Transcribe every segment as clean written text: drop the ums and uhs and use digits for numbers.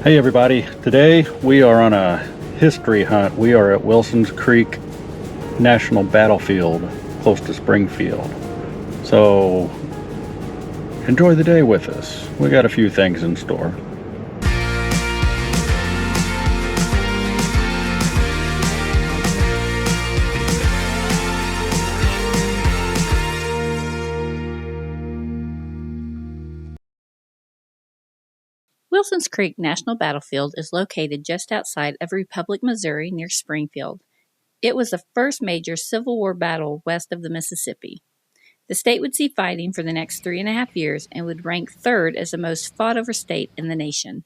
Hey everybody, today we are on a history hunt. We are at Wilson's Creek National Battlefield close to Springfield. So enjoy the day with us. We got a few things in store. Wilson's Creek National Battlefield is located just outside of Republic, Missouri, near Springfield. It was the first major Civil War battle west of the Mississippi. The state would see fighting for the next 3.5 years and would rank third as the most fought-over state in the nation.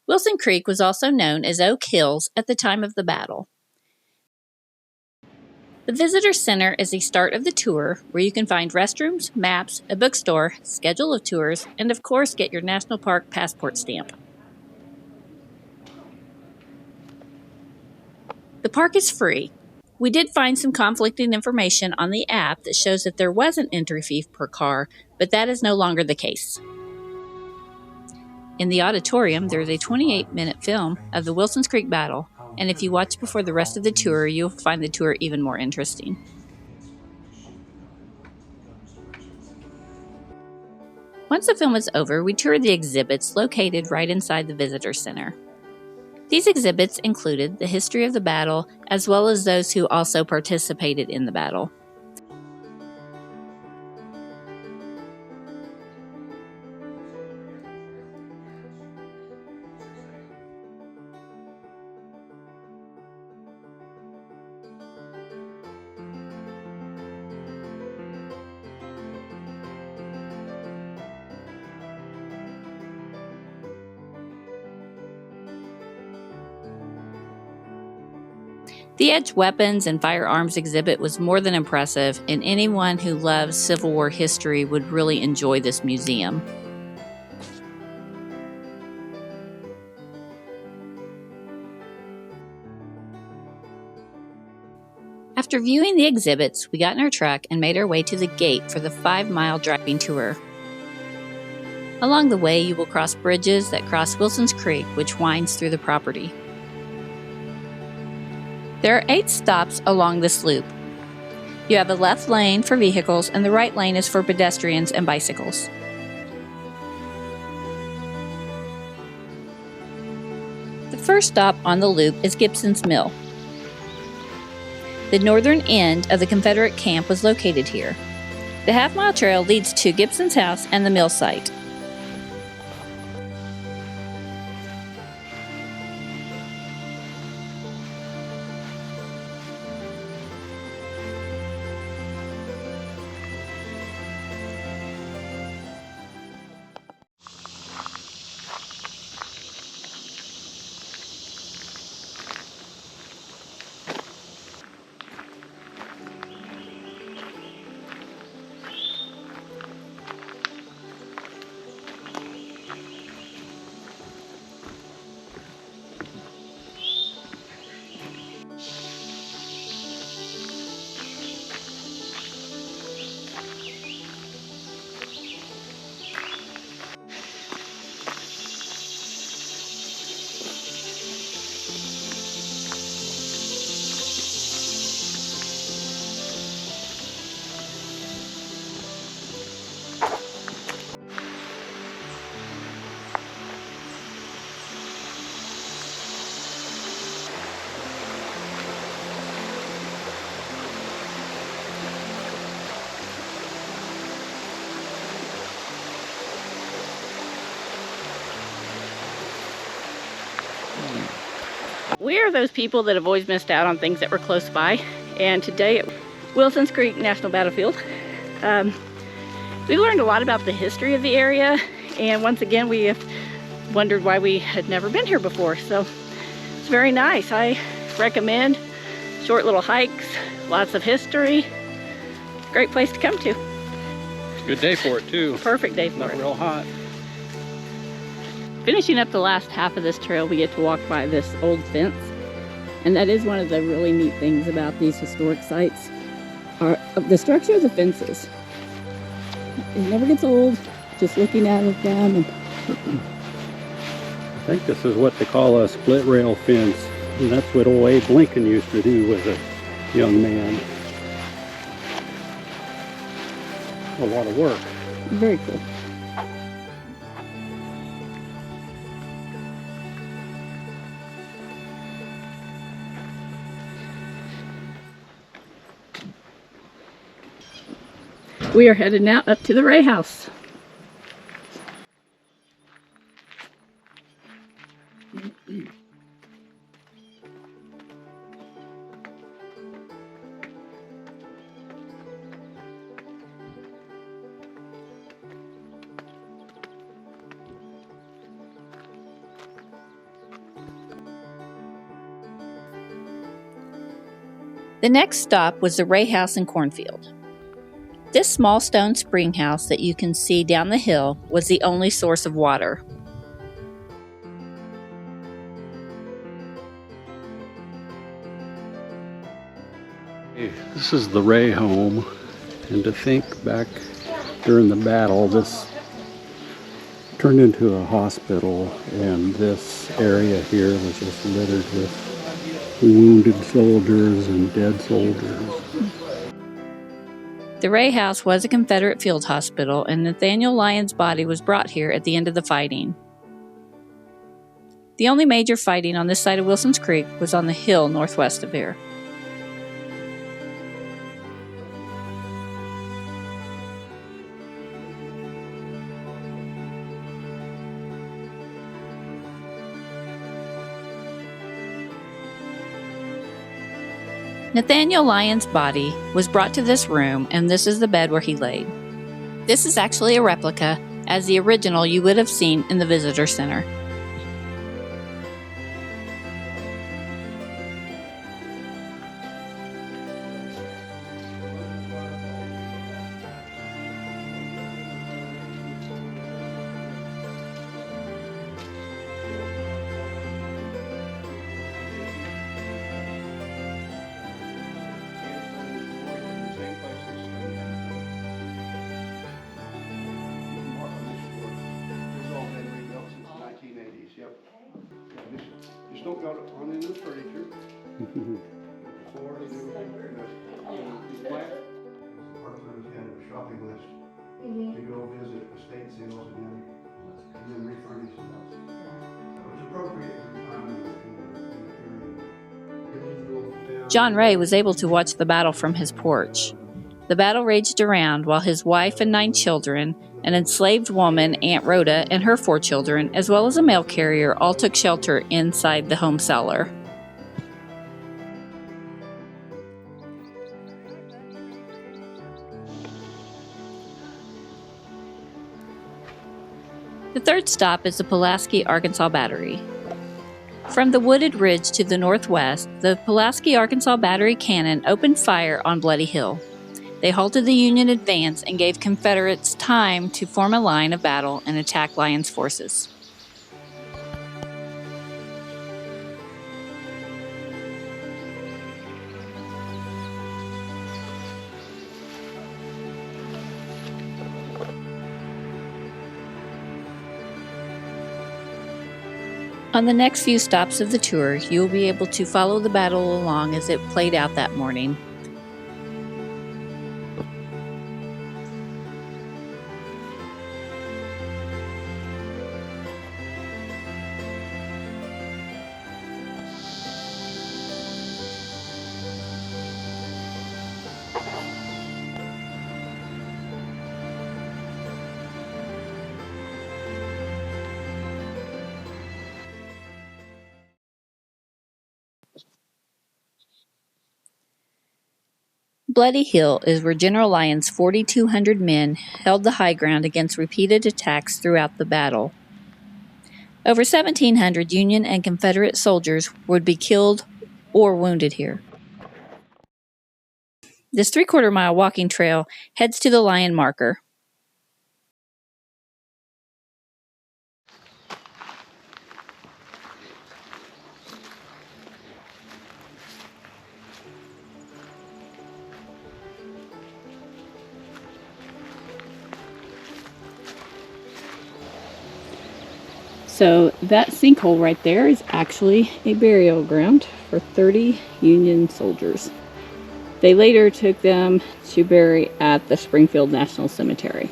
Wilson Creek was also known as Oak Hills at the time of the battle. The Visitor Center is the start of the tour, where you can find restrooms, maps, a bookstore, schedule of tours, and of course get your National Park passport stamp. The park is free. We did find some conflicting information on the app that shows that there was an entry fee per car, but that is no longer the case. In the auditorium, there is a 28-minute film of the Wilson's Creek battle, and if you watch before the rest of the tour, you'll find the tour even more interesting. Once the film was over, we toured the exhibits located right inside the Visitor Center. These exhibits included the history of the battle, as well as those who also participated in the battle. The Edge Weapons and Firearms exhibit was more than impressive, and anyone who loves Civil War history would really enjoy this museum. After viewing the exhibits, we got in our truck and made our way to the gate for the 5-mile driving tour. Along the way, you will cross bridges that cross Wilson's Creek, which winds through the property. There are 8 stops along this loop. You have a left lane for vehicles and the right lane is for pedestrians and bicycles. The first stop on the loop is Gibson's Mill. The northern end of the Confederate camp was located here. The half-mile trail leads to Gibson's house and the mill site. We are those people that have always missed out on things that were close by, and today at Wilson's Creek National Battlefield, we learned a lot about the history of the area, and once again we have wondered why we had never been here before, so it's very nice. I recommend short little hikes, lots of history, great place to come to. Good day for it too. Perfect day for it. Not real hot. Finishing up the last half of this trail, we get to walk by this old fence, and that is one of the really neat things about these historic sites, are the structure of the fences. It never gets old, just looking at them, and I think this is what they call a split rail fence. And that's what old Abe Lincoln used to do as a young man. A lot of work. Very cool. We are headed now up to the Ray house. The next stop was the Ray house in Cornfield. This small stone spring house that you can see down the hill was the only source of water. This is the Ray home, and to think back during the battle, this turned into a hospital, and this area here was just littered with wounded soldiers and dead soldiers. The Ray house was a Confederate field hospital, and Nathaniel Lyon's body was brought here at the end of the fighting. The only major fighting on this side of Wilson's Creek was on the hill northwest of here. Nathaniel Lyon's body was brought to this room, and this is the bed where he laid. This is actually a replica, as the original you would have seen in the visitor center. Just don't got it on any of the furniture. Floor and everything. Flat. Department had a shopping list to go visit estate sales and then refurnish the house. It was appropriate for the time in the period. John Ray was able to watch the battle from his porch. The battle raged around while his wife and 9 children, an enslaved woman, Aunt Rhoda, and her 4 children, as well as a mail carrier, all took shelter inside the home cellar. The third stop is the Pulaski, Arkansas Battery. From the wooded ridge to the northwest, the Pulaski, Arkansas Battery cannon opened fire on Bloody Hill. They halted the Union advance and gave Confederates time to form a line of battle and attack Lyon's forces. On the next few stops of the tour, you will be able to follow the battle along as it played out that morning. Bloody Hill is where General Lyon's 4,200 men held the high ground against repeated attacks throughout the battle. Over 1,700 Union and Confederate soldiers would be killed or wounded here. This 3/4-mile walking trail heads to the Lyon marker. So that sinkhole right there is actually a burial ground for 30 Union soldiers. They later took them to bury at the Springfield National Cemetery.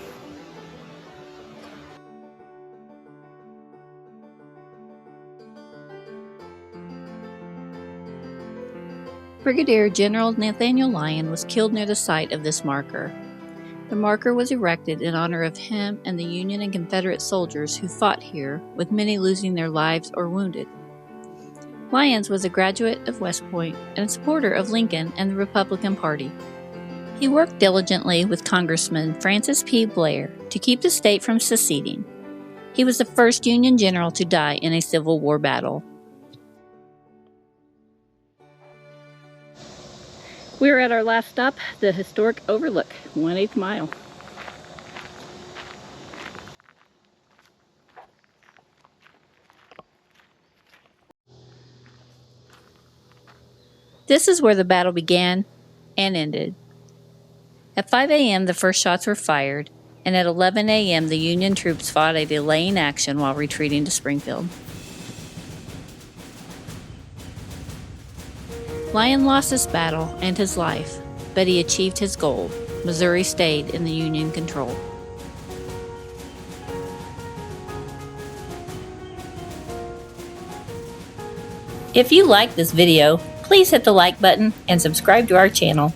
Brigadier General Nathaniel Lyon was killed near the site of this marker. The marker was erected in honor of him and the Union and Confederate soldiers who fought here, with many losing their lives or wounded. Lyons was a graduate of West Point and a supporter of Lincoln and the Republican Party. He worked diligently with Congressman Francis P. Blair to keep the state from seceding. He was the first Union general to die in a Civil War battle. We are at our last stop, the historic Overlook, 1/8 mile. This is where the battle began and ended. At 5 a.m. the first shots were fired, and at 11 a.m. the Union troops fought a delaying action while retreating to Springfield. Lyon lost this battle and his life, but he achieved his goal. Missouri stayed in the Union control. If you like this video, please hit the like button and subscribe to our channel.